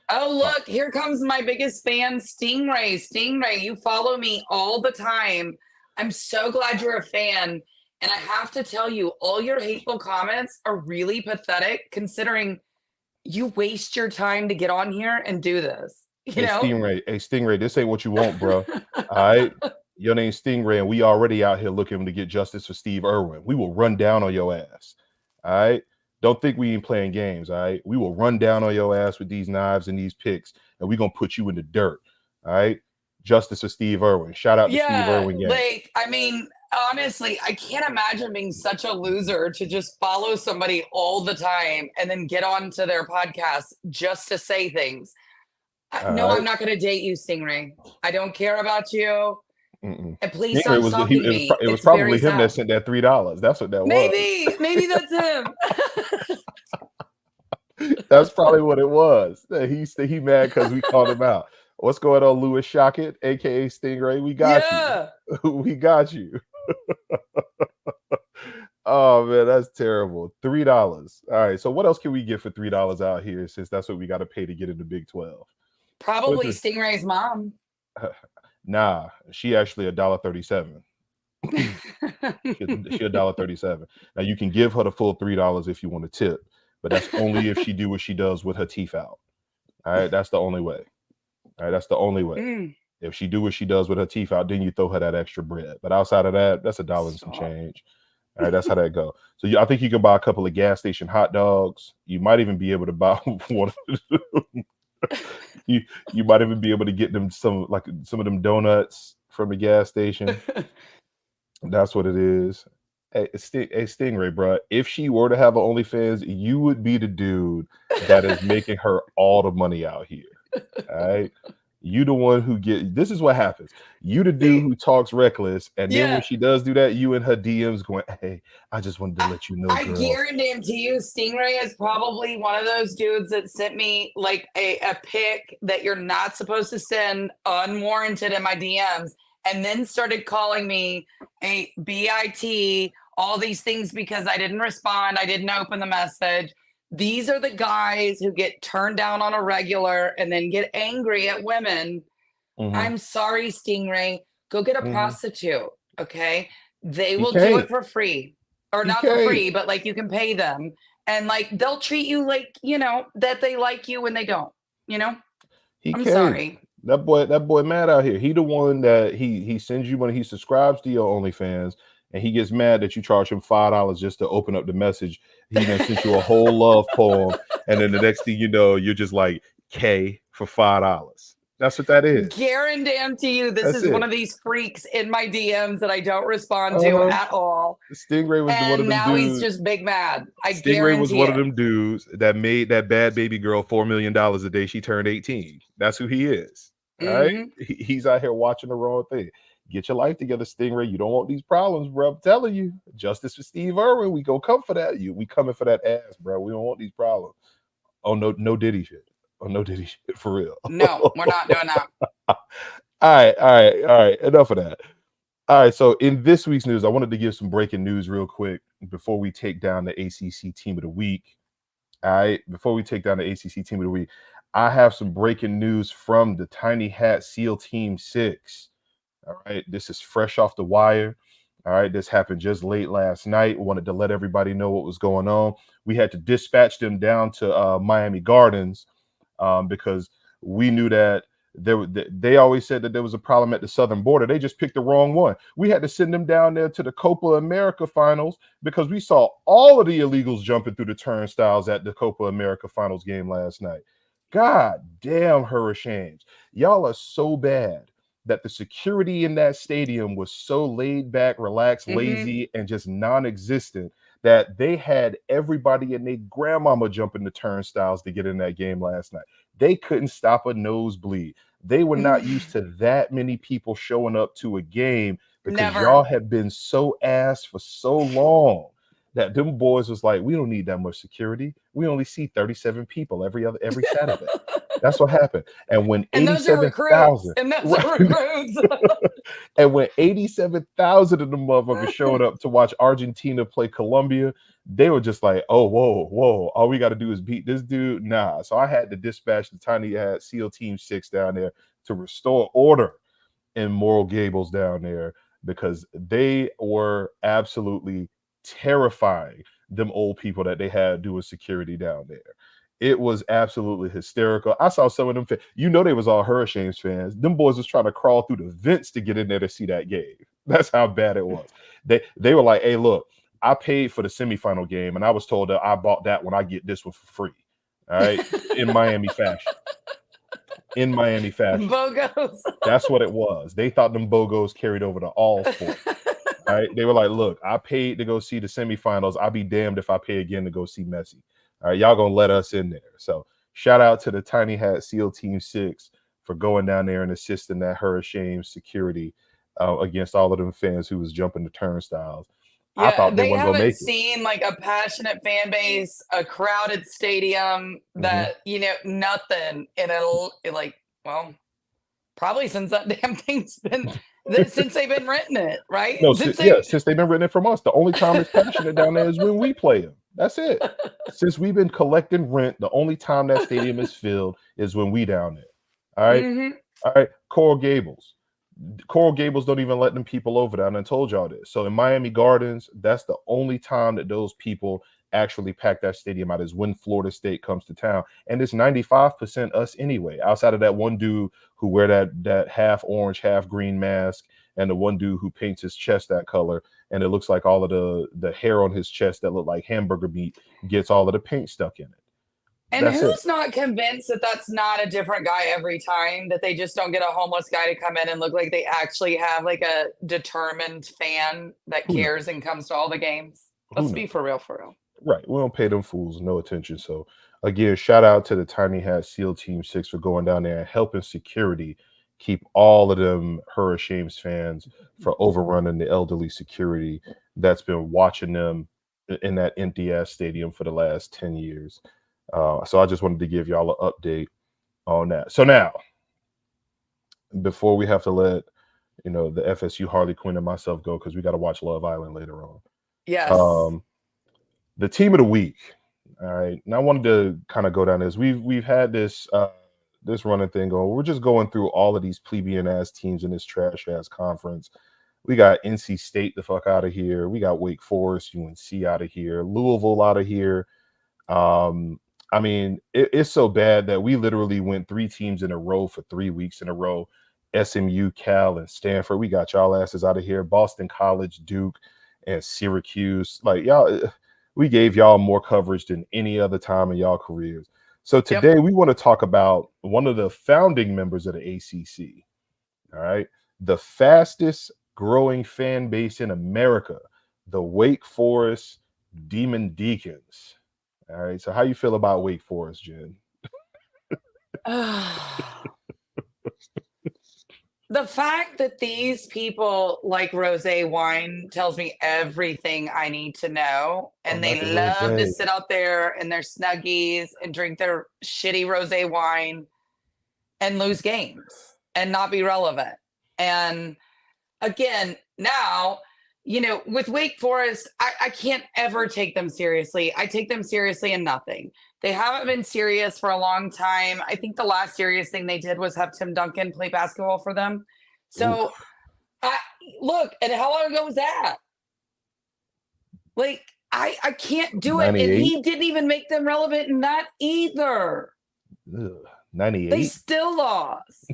Oh, look, here comes my biggest fan, Stingray. Stingray, you follow me all the time. I'm so glad you're a fan. And I have to tell you, all your hateful comments are really pathetic, considering you waste your time to get on here and do this. You know? Stingray, this ain't what you want, bro. All right? Your name's Stingray, and we already out here looking to get justice for Steve Irwin. We will run down on your ass. All right? Don't think we ain't playing games, all right? We will run down on your ass with these knives and these picks, and we're going to put you in the dirt, all right? Justice for Steve Irwin. Shout out to Steve Irwin. Like, I mean, honestly, I can't imagine being such a loser to just follow somebody all the time and then get onto their podcast just to say things. No, I'm not going to date you, Stingray. I don't care about you. And please stop stalking me. It was probably him that sent that $3. That's what that was. Maybe that's him. That's probably what it was. He mad because we called him out. What's going on, Louis Shockett, aka Stingray? We got you. We got you. Oh man, that's terrible. $3. All right. So what else can we get for $3 out here, since that's what we got to pay to get into Big 12? Probably Stingray's mom. Nah, she actually $1.37. She $1.37. Now you can give her the full $3 if you want to tip, but that's only if she do what she does with her teeth out. All right, that's the only way. All right, that's the only way. If she do what she does with her teeth out, then you throw her that extra bread. But outside of that, that's $1 and some change. All right, that's how that go. So I think you can buy a couple of gas station hot dogs. You might even be able to buy one. You might even be able to get them some of them donuts from the gas station. That's what it is. Hey, Stingray, bro. If she were to have an OnlyFans, you would be the dude that is making her all the money out here. All right. You the one who this is what happens. You the dude who talks reckless, and then when she does do that, you in her DMs going, "Hey, I just wanted to let you know, I girl." guarantee you, Stingray is probably one of those dudes that sent me like a pic that you're not supposed to send unwarranted in my DMs, and then started calling me a BIT, all these things because I didn't respond, I didn't open the message. These are the guys who get turned down on a regular and then get angry at women. I'm sorry, Stingray. Go get a prostitute, okay? They will do it for free. Or not for free, but like you can pay them. And like they'll treat you like, that they like you when they don't, I'm sorry. That boy mad out here. He the one that he sends you when he subscribes to your OnlyFans, and he gets mad that you charge him $5 just to open up the message. He then sent you a whole love poem, and then the next thing you know, you're just like K for $5. That's what that is. Guarantee you, this is one of these freaks in my DMs that I don't respond to at all. Stingray was one of them now dudes. He's just big mad. Stingray was one of them dudes that made that bad baby girl $4 million a day she turned 18. That's who he is. All right. He's out here watching the wrong thing. Get your life together, Stingray. You don't want these problems, bro. I'm telling you. Justice for Steve Irwin. We go come for that. We coming for that ass, bro. We don't want these problems. Oh, no Diddy shit. Oh, no Diddy shit for real. No, we're not doing that. All right. Enough of that. All right. So in this week's news, I wanted to give some breaking news real quick before we take down the ACC Team of the Week. All right. Before we take down the ACC Team of the Week, I have some breaking news from the Tiny Hat SEAL Team 6. All right. This is fresh off the wire. All right. This happened just late last night. Wanted to let everybody know what was going on. We had to dispatch them down to Miami Gardens because we knew that they always said that there was a problem at the southern border. They just picked the wrong one. We had to send them down there to the Copa America finals because we saw all of the illegals jumping through the turnstiles at the Copa America finals game last night. God damn, hurricanes. Y'all are so bad that the security in that stadium was so laid back, relaxed, lazy, and just non-existent that they had everybody and their grandmama jumping the turnstiles to get in that game last night. They couldn't stop a nosebleed. They were not used to that many people showing up to a game because y'all had been so ass for so long that them boys was like, we don't need that much security. We only see 37 people every Saturday. That's what happened. And when 87,000 and when 87,000 of them motherfuckers showed up to watch Argentina play Colombia, they were just like, oh, whoa. All we got to do is beat this dude. Nah. So I had to dispatch the Tiny Hat SEAL Team 6 down there to restore order in Moral Gables down there because they were absolutely terrifying, them old people that they had doing security down there. It was absolutely hysterical. I saw some of them. They was all Hurricanes fans. Them boys was trying to crawl through the vents to get in there to see that game. That's how bad it was. They were like, hey, look, I paid for the semifinal game, and I was told that I bought that when I get this one for free. All right, in Miami fashion. In Miami fashion. Bogos. That's what it was. They thought them Bogos carried over to all sports. All right, they were like, look, I paid to go see the semifinals. I'll be damned if I pay again to go see Messi. All right, y'all gonna let us in there. So shout out to the Tiny Hat SEAL Team 6 for going down there and assisting that hurricane security against all of them fans who was jumping the turnstiles. Yeah, I thought they weren't gonna make it. Seen like a passionate fan base, a crowded stadium that nothing in it. Probably since that damn thing's been since they've been renting it, right? No, since they've been renting it from us. The only time it's passionate down there is when we play them. That's it. Since we've been collecting rent, the only time that stadium is filled is when we down there. All right. All right. Coral Gables don't even let them people over there. And I told y'all this. So in Miami Gardens, that's the only time that those people actually pack that stadium out is when Florida State comes to town. And it's 95% us anyway, outside of that one dude who wear that half orange, half green mask and the one dude who paints his chest that color, and it looks like all of the hair on his chest that look like hamburger meat gets all of the paint stuck in it. And That's who's it. not convinced that that's not a different guy every time, that they just don't get a homeless guy to come in and look like they actually have like a determined fan that Who knows? cares and comes to all the games? Who Let's knows? be for real, for real. Right. We don't pay them fools no attention. So again, shout out to the Tiny Hat SEAL Team 6 for going down there and helping security keep all of them Hurricanes fans for overrunning the elderly security that's been watching them in that empty ass stadium for the last 10 years. So I just wanted to give y'all an update on that. So now, before we have to let the FSU Harley Quinn and myself go, because we got to watch Love Island later on. Yes. The team of the week. All right. And I wanted to kind of go down this. We've had this this running thing going. We're just going through all of these plebeian ass teams in this trash ass conference. We got NC State the fuck out of here. We got Wake Forest, UNC out of here, Louisville out of here. I mean, it's so bad that we literally went 3 teams in a row for 3 weeks in a row. SMU, Cal, and Stanford. We got y'all asses out of here. Boston College, Duke, and Syracuse. Like, y'all, we gave y'all more coverage than any other time in y'all careers. So today we want to talk about one of the founding members of the ACC. All right. The fastest growing fan base in America, the Wake Forest Demon Deacons. All right. So how you feel about Wake Forest, Jen? The fact that these people like rosé wine tells me everything I need to know. And they love to sit out there in their Snuggies and drink their shitty rosé wine and lose games and not be relevant. And again, now, with Wake Forest, I can't ever take them seriously. I take them seriously in nothing. They haven't been serious for a long time. I think the last serious thing they did was have Tim Duncan play basketball for them. So, look, and how long ago was that? Like, I can't do it. And he didn't even make them relevant in that either. 98? They still lost.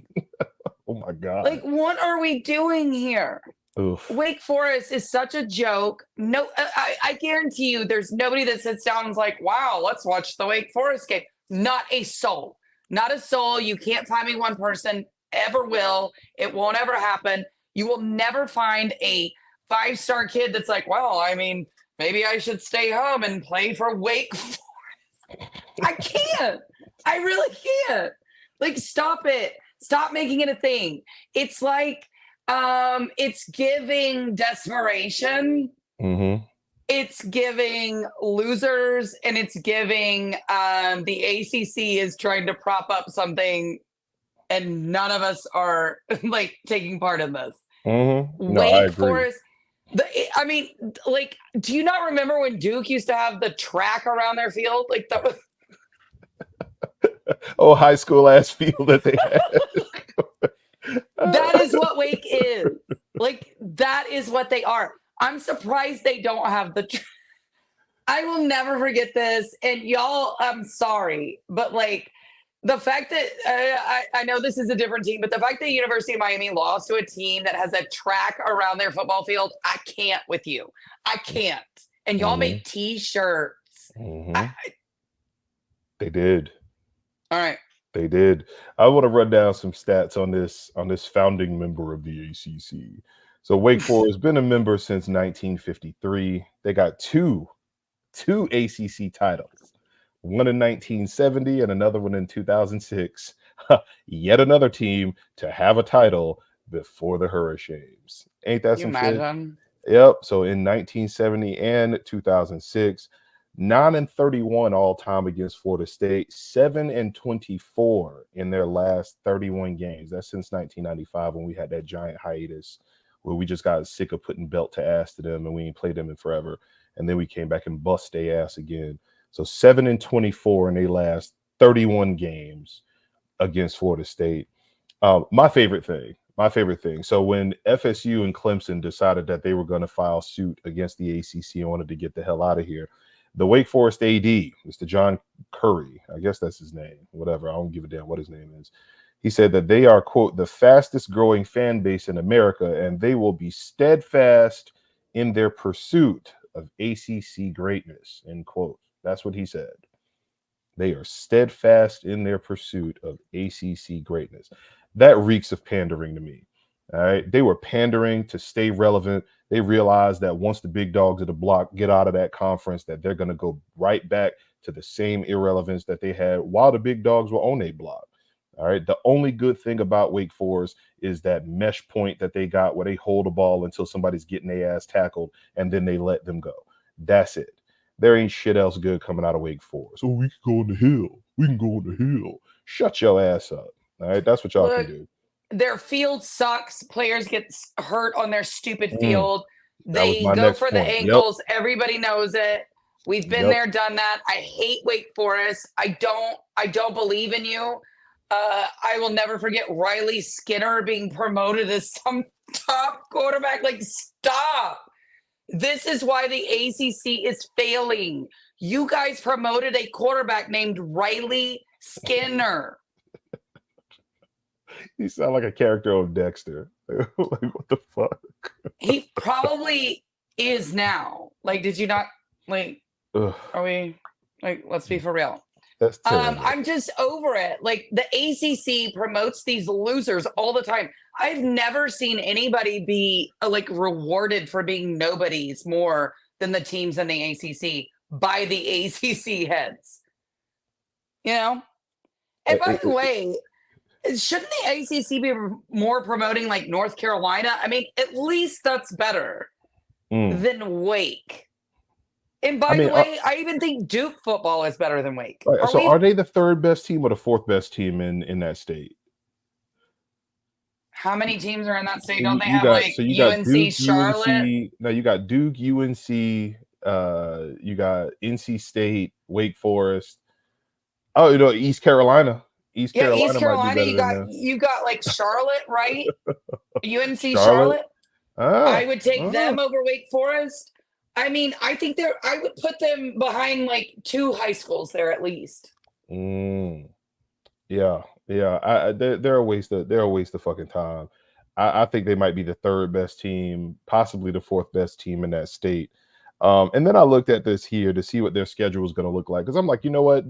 Oh, my God. Like, what are we doing here? Oof. Wake Forest is such a joke. No, I guarantee you there's nobody that sits down and is like, wow, let's watch the Wake Forest game. Not a soul. Not a soul. You can't find me one person, ever will. It won't ever happen. You will never find a 5-star kid that's like, well, I mean, maybe I should stay home and play for Wake Forest. I can't. I really can't. Like, stop it. Stop making it a thing. It's like, it's giving desperation. Mm-hmm. It's giving losers, and it's giving the ACC is trying to prop up something, and none of us are like taking part in this. Mm-hmm. No, Wake Forest. I mean, like, do you not remember when Duke used to have the track around their field? Like that was. Oh, high school ass field that they had. That is what Wake is. Like, that is what they are. I'm surprised they don't have the. I will never forget this. And y'all, I'm sorry. But, like, the fact that I know this is a different team, but the fact that University of Miami lost to a team that has a track around their football field, I can't with you. I can't. And y'all make T-shirts. They did. All right. They did. I want to run down some stats on this founding member of the ACC. So Wake Forest has been a member since 1953. They got two ACC titles, one in 1970 and another one in 2006. Yet another team to have a title before the Hurricanes. Ain't that some shit? Yep. So in 1970 and 2006, 9-31 all time against Florida State, 7-24 in their last 31 games. That's since 1995 when we had that giant hiatus where we just got sick of putting belt to ass to them and we ain't played them in forever. And then we came back and bust their ass again. So 7-24 in their last 31 games against Florida State. My favorite thing. So when FSU and Clemson decided that they were going to file suit against the ACC and wanted to get the hell out of here, the Wake Forest AD, Mr. John Curry, I guess that's his name, whatever. I don't give a damn what his name is. He said that they are, quote, the fastest growing fan base in America, and they will be steadfast in their pursuit of ACC greatness, end quote. That's what he said. They are steadfast in their pursuit of ACC greatness. That reeks of pandering to me. All right. They were pandering to stay relevant. They realized that once the big dogs of the block get out of that conference, that they're going to go right back to the same irrelevance that they had while the big dogs were on a block. All right. The only good thing about Wake Forest is that mesh point that they got where they hold the ball until somebody's getting their ass tackled and then they let them go. That's it. There ain't shit else good coming out of Wake Forest. Oh, we can go on the hill. We can go on the hill. Shut your ass up. All right. That's what y'all can do. Their field sucks. Players get hurt on their stupid field. They go for the ankles. Yep. Everybody knows it. We've been there, done that. I hate Wake Forest. I don't believe in you. I will never forget Riley Skinner being promoted as some top quarterback. Like, stop. This is why the ACC is failing. You guys promoted a quarterback named Riley Skinner. You sound like a character of Dexter. Like, what the fuck? He probably is now. Like, did you not, like, are we, like, let's be for real. That's terrible. I'm just over it. Like, the ACC promotes these losers all the time. I've never seen anybody be like rewarded for being nobodies more than the teams in the ACC by the ACC heads. You know? And by the way, shouldn't the ACC be more promoting like North Carolina? I mean, at least that's better than Wake. And by the way, I even think Duke football is better than Wake. Right, are they the third best team or the fourth best team in that state? How many teams are in that state? Don't they have UNC, Duke, Charlotte? UNC, no, you got Duke, UNC, you got NC State, Wake Forest. Oh, you know, East Carolina. East Carolina. You got like Charlotte, right? UNC Charlotte. I would take them over Wake Forest. I mean, I think I would put them behind like 2 high schools there at least. Yeah. They're a waste of fucking time. I think they might be the third best team, possibly the fourth best team in that state. And then I looked at this here to see what their schedule is going to look like, because I'm like, you know what,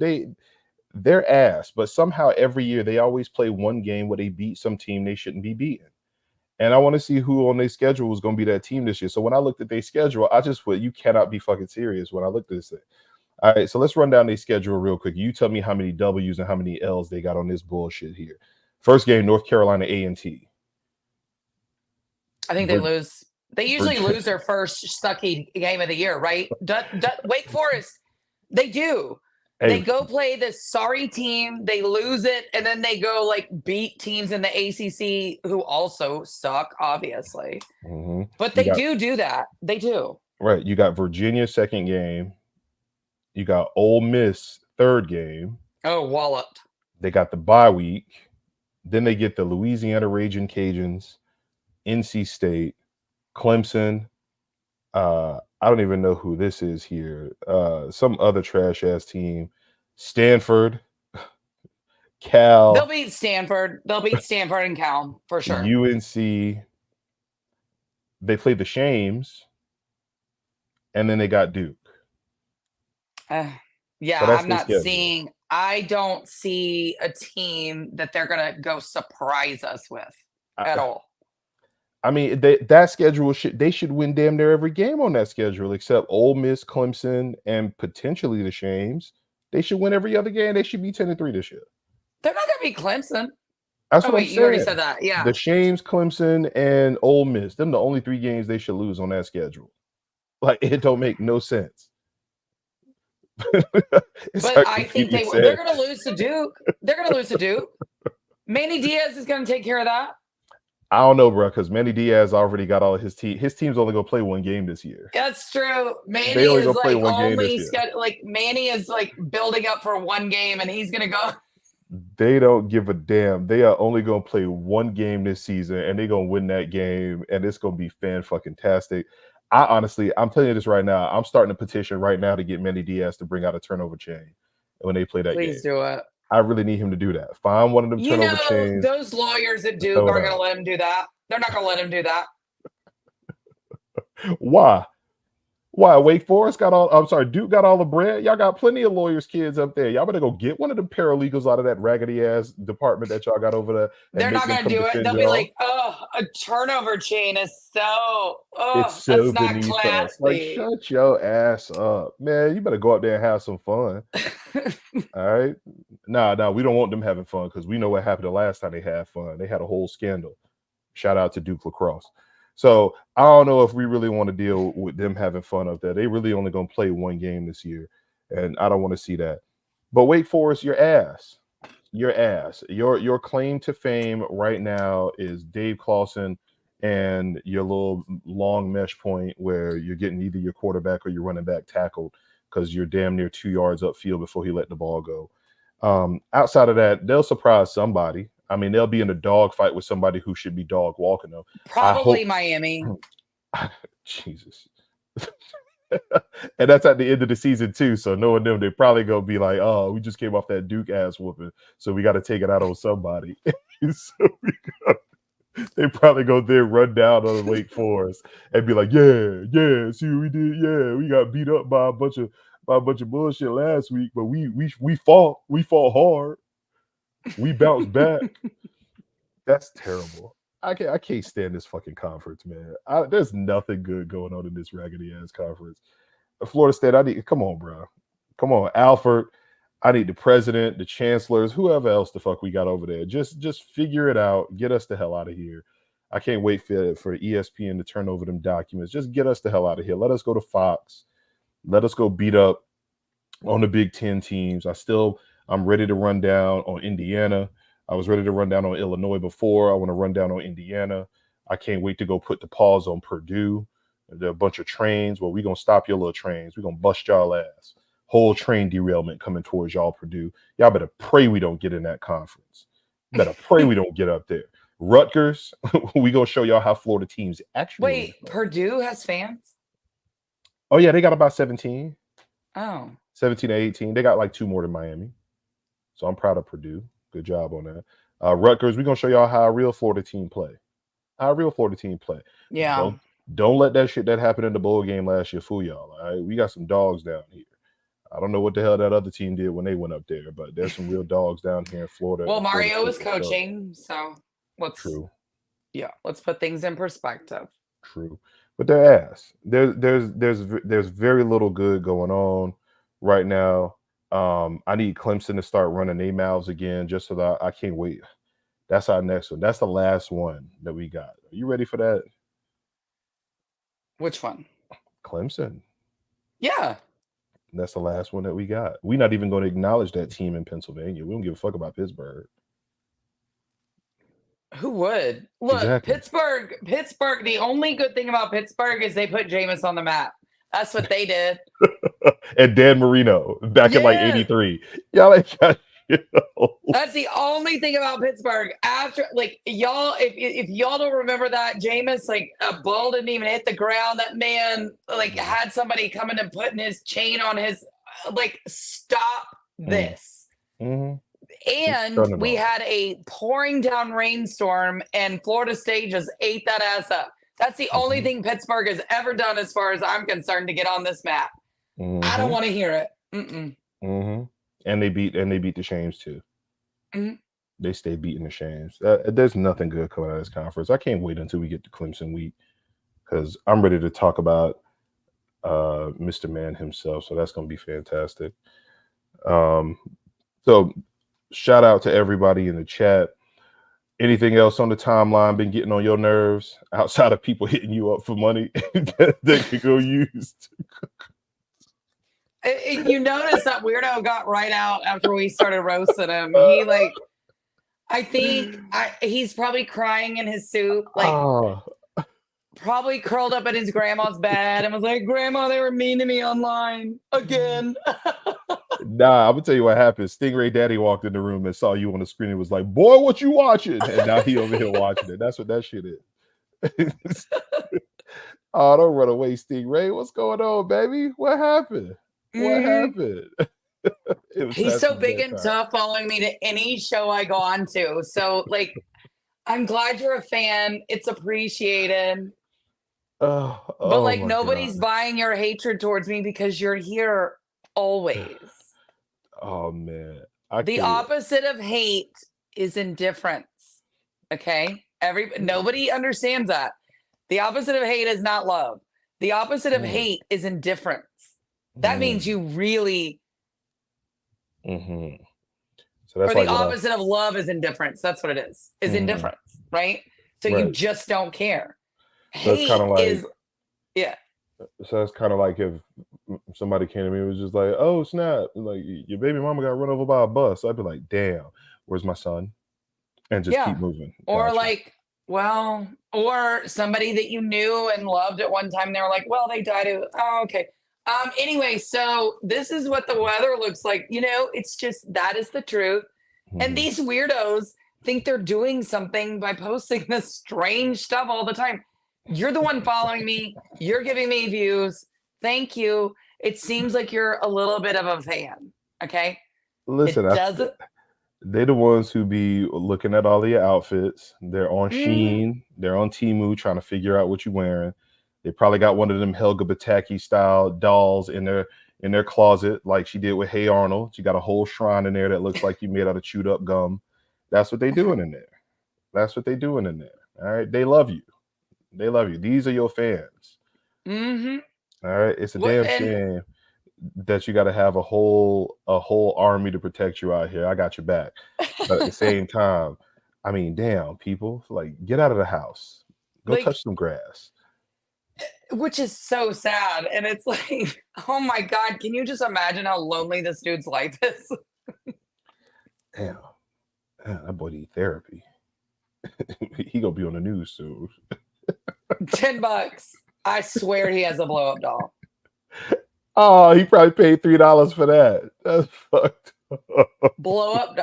they're ass, but somehow every year they always play one game where they beat some team they shouldn't be beating. And I want to see who on their schedule is going to be that team this year. So when I looked at their schedule, I just went, you cannot be fucking serious when I looked at this thing. All right, so let's run down their schedule real quick. You tell me how many W's and how many L's they got on this bullshit here. First game, North Carolina A&T. I think they lose. They usually lose their first sucky game of the year, right? Wake Forest, they do. They go play this sorry team, they lose it, and then they go like beat teams in the ACC who also suck, obviously. But they do that. They do. Right. You got Virginia second game. You got Ole Miss third game. Oh, walloped. They got the bye week. Then they get the Louisiana Raging Cajuns, NC State, Clemson. I don't even know who this is here. Some other trash ass team. Stanford, Cal. They'll beat Stanford. They'll beat Stanford and Cal for sure. UNC. They played the Shames, and then they got Duke. Yeah, so I'm not seeing. I don't see a team that they're gonna go surprise us with at all. I mean, that schedule they should win damn near every game on that schedule, except Ole Miss, Clemson, and potentially the Shames. They should win every other game. They should be 10-3 this year. They're not gonna beat Clemson. That's what I'm saying. You already said that. Yeah. The Shames, Clemson, and Ole Miss. Them the only 3 games they should lose on that schedule. Like, it don't make no sense. But I think they're gonna lose to Duke. They're gonna lose to Duke. Manny Diaz is gonna take care of that. I don't know, bro, because Manny Diaz already got all of his team. His team's only gonna play 1 game this year. That's true. Manny is like Manny is like building up for 1 game, and he's gonna go. They don't give a damn. They are only gonna play 1 game this season, and they're gonna win that game, and it's gonna be fan-fucking-tastic. I'm telling you this right now. I'm starting a petition right now to get Manny Diaz to bring out a turnover chain when they play that game. Please do it. I really need him to do that. Find one of them You turnover know, chains. those lawyers at Duke throw it aren't going out. to let him do that. They're not going to let him do that. Why? Why? Wake Forest got all. I'm sorry, Duke got all the bread. Y'all got plenty of lawyers' kids up there. Y'all better go get one of them paralegals out of that raggedy ass department that y'all got over there. They're not going to do it. They'll be like, oh, a turnover chain is so, It's oh, so that's not beneath us. Like, classy. shut your ass up, man. You better go up there and have some fun. All right. Nah, we don't want them having fun because we know what happened the last time they had fun. They had a whole scandal. Shout out to Duke lacrosse. So I don't know if we really want to deal with them having fun up there. They really only going to play one game this year, and I don't want to see that. But Wake Forest, your ass. Your claim to fame right now is Dave Clawson and your little long mesh point where you're getting either your quarterback or your running back tackled because you're damn near 2 yards upfield before he let the ball go. Outside of that, they'll surprise somebody. I mean, they'll be in a dog fight with somebody who should be dog walking them. Probably Miami. Jesus. And that's at the end of the season too. So knowing them, they probably gonna be like, "Oh, we just came off that Duke ass whooping, so we got to take it out on somebody." They probably go there, run down on the Wake Forest, and be like, "Yeah, see what we did? Yeah, we got beat up by a bunch of bullshit last week, but we fought hard. We bounced back." That's terrible. I can't stand this fucking conference, man. There's nothing good going on in this raggedy ass conference. Florida State, come on, bro. Come on, Alfred. I need the president, the chancellors, whoever else the fuck we got over there. Just figure it out. Get us the hell out of here. I can't wait for ESPN to turn over them documents. Just get us the hell out of here. Let us go to Fox. Let us go beat up on the Big Ten teams. I'm ready to run down on Indiana. I was ready to run down on Illinois before. I want to run down on Indiana. I can't wait to go put the pause on Purdue. There are a bunch of trains. Well, we're going to stop your little trains. We're going to bust y'all ass. Whole train derailment coming towards y'all, Purdue. Y'all better pray we don't get in that conference. Better pray we don't get up there. Rutgers, we going to show y'all how Florida teams actually. Wait, Purdue has fans? Oh, yeah, they got about 17. Oh. 17 to 18. They got like 2 more than Miami. So I'm proud of Purdue. Good job on that. Rutgers, we're going to show y'all how a real Florida team play. Yeah. Don't let that shit that happened in the bowl game last year fool y'all. All right. We got some dogs down here. I don't know what the hell that other team did when they went up there, but there's some real dogs down here in Florida. Well, Mario was coaching, so True. Yeah, let's put things in perspective. True. But they're ass. There's very little good going on right now. I need Clemson to start running their mouths again just so that I can't wait. That's our next one. That's the last one that we got. Are you ready for that? Which one? Clemson. Yeah. That's the last one that we got. We're not even going to acknowledge that team in Pennsylvania. We don't give a fuck about Pittsburgh. Who would? Look, exactly. Pittsburgh, the only good thing about Pittsburgh is they put Jameis on the map. That's what they did. And Dan Marino back in like 83. Y'all ain't got shit else. That's the only thing about Pittsburgh. After, like, y'all, if y'all don't remember that, Jameis, like, a ball didn't even hit the ground. That man, like, had somebody coming and putting his chain on his, like, stop this. Mm-hmm. And we had a pouring down rainstorm, and Florida State just ate that ass up. That's the only thing Pittsburgh has ever done, as far as I'm concerned, to get on this map. I don't want to hear it. And they beat the Shames too. They stay beating the Shames. There's nothing good coming out of this conference. I can't wait until we get to Clemson week because I'm ready to talk about Mr. Man himself. So that's going to be fantastic. So shout out to everybody in the chat. Anything else on the timeline been getting on your nerves outside of people hitting you up for money that could go used? You notice that weirdo got right out after we started roasting him. He I think he's probably crying in his soup, probably curled up in his grandma's bed and was like, "Grandma, they were mean to me online again." Nah, I'm gonna tell you what happened. Stingray Daddy walked in the room and saw you on the screen and was like, "Boy, what you watching?" And now he over here watching it. That's what that shit is. Oh, don't run away, Stingray. What's going on, baby? What happened? What happened? He's so big and tough following me to any show I go on to. So, like, I'm glad you're a fan. It's appreciated. But, like, nobody's buying your hatred towards me because you're here always. Oh, man. The opposite of hate is indifference. Okay? Nobody understands that. The opposite of hate is not love. The opposite of hate is indifference. That means you really... So that's the opposite of love is indifference. That's what it is indifference, right? So you just don't care. So hate it's kind of like, is, So it's kind of like if somebody came to me and was just like, "Oh snap! Like your baby mama got run over by a bus," I'd be like, "Damn, where's my son?" And just keep moving. Or like, well, or somebody that you knew and loved at one time. They were like, "Well, they died of." Oh, okay. Anyway, so this is what the weather looks like. You know, it's just that is the truth. And these weirdos think they're doing something by posting this strange stuff all the time. You're the one following me. You're giving me views. Thank you. It seems like you're a little bit of a fan. Okay. Listen, they're the ones who be looking at all of your outfits. They're on Shein. They're on Temu trying to figure out what you're wearing. They probably got one of them Helga Pataki style dolls in their closet, like she did with Hey Arnold. She got a whole shrine in there that looks like you made out of chewed up gum. That's what they doing in there. That's what they doing in there. All right. They love you. They love you. These are your fans. All right. It's a damn shame that you got to have a whole army to protect you out here. I got your back. But at the same time, I mean, damn, people, like, get out of the house. Go touch some grass. Which is so sad. And it's like, oh my God, can you just imagine how lonely this dude's life is? Damn, that boy need therapy. He gonna be on the news soon. $10. I swear he has a blow-up doll. Oh, he probably paid $3 for that. That's fucked up. Blow up,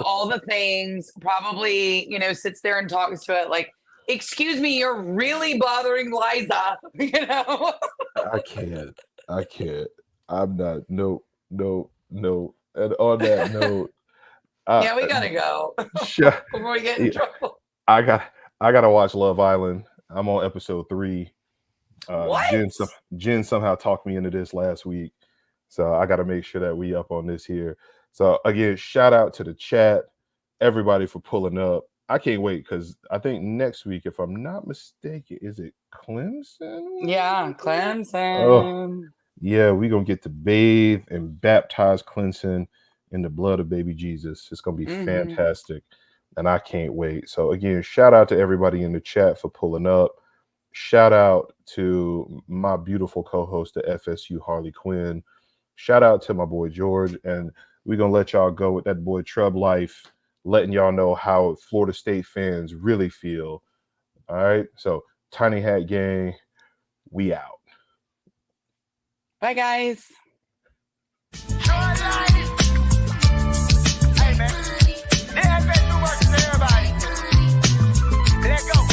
all the things, probably, sits there and talks to it like, excuse me, you're really bothering Liza, I can't. I'm not. No. And on that note, we gotta go before we get in trouble. I gotta watch Love Island. I'm on episode 3. What? Jen somehow talked me into this last week, so I got to make sure that we up on this here. So again, shout out to the chat, everybody for pulling up. I can't wait because I think next week, if I'm not mistaken, is it Clemson? Yeah, Clemson. Oh, yeah, we're gonna get to bathe and baptize Clemson in the blood of baby Jesus. It's gonna be fantastic, and I can't wait. So again, shout out to everybody in the chat for pulling up. Shout out to my beautiful co-host, the FSU Harley Quinn. Shout out to my boy George, and we're gonna let y'all go with that boy Trub Life, letting y'all know how Florida State fans really feel. All right, so Tiny Hat Gang, we out. Bye, guys. Hey, man. Let go.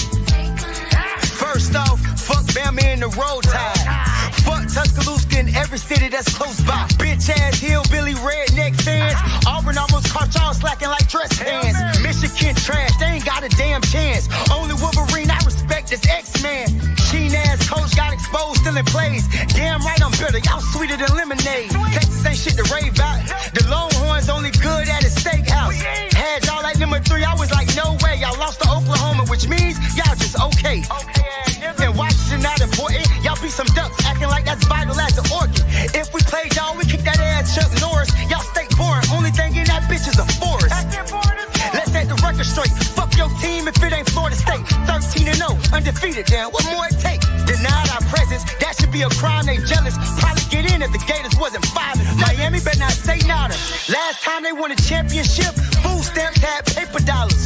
First off, fuck Bama in the road tide. Fuck Tuscaloosa in every city that's close by. Bitch ass hillbilly redneck fans. Auburn almost caught y'all slacking like dress pants. Michigan trash, they ain't got a damn chance. Only Wolverine I respect is X-Man. Sheen ass coach got exposed, still in plays. Damn right I'm bitter, y'all sweeter than lemonade. Texas ain't shit to rave about. The Longhorns only good at a steakhouse. Had y'all like number 3, I was like, no way. Y'all lost to Oklahoma, which means y'all just okay. And Washington not important. Y'all be some ducks acting like that's vital as an organ. If we played y'all, we kick that ass Chuck Norris. Y'all stay boring. Only thing in that bitch is a forest. Let's set the record straight. Fuck your team if it ain't Florida State. 13-0, undefeated. Damn, what more it take? Denied our presence. That should be a crime. They jealous. Probably get in if the Gators wasn't 5. Miami better not say nada. Last time they won a championship, food stamps had paper dollars.